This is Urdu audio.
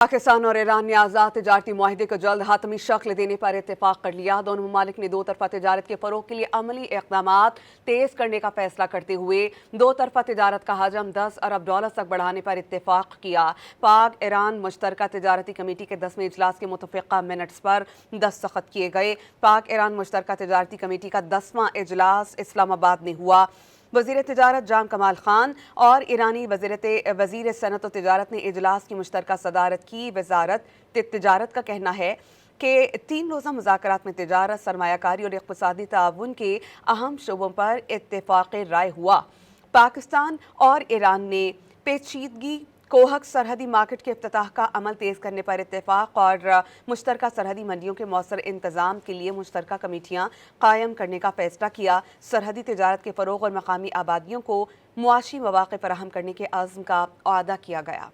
پاکستان اور ایران نے آزاد تجارتی معاہدے کو جلد حتمی شکل دینے پر اتفاق کر لیا۔ دونوں ممالک نے دو طرفہ تجارت کے فروغ کے لیے عملی اقدامات تیز کرنے کا فیصلہ کرتے ہوئے دو طرفہ تجارت کا حجم $10 ارب تک بڑھانے پر اتفاق کیا۔ پاک ایران مشترکہ تجارتی کمیٹی کے 10ویں اجلاس کے متفقہ منٹس پر دستخط کیے گئے۔ پاک ایران مشترکہ تجارتی کمیٹی کا 10واں اجلاس اسلام آباد میں ہوا۔ وزیر تجارت جام کمال خان اور ایرانی وزیر صنعت و تجارت نے اجلاس کی مشترکہ صدارت کی۔ وزارت تجارت کا کہنا ہے کہ 3 روزہ مذاکرات میں تجارت، سرمایہ کاری اور اقتصادی تعاون کے اہم شعبوں پر اتفاق رائے ہوا۔ پاکستان اور ایران نے پیچیدگی کوہک سرحدی مارکیٹ کے افتتاح کا عمل تیز کرنے پر اتفاق اور مشترکہ سرحدی منڈیوں کے مؤثر انتظام کے لیے مشترکہ کمیٹیاں قائم کرنے کا فیصلہ کیا۔ سرحدی تجارت کے فروغ اور مقامی آبادیوں کو معاشی مواقع فراہم کرنے کے عزم کا اعادہ کیا گیا۔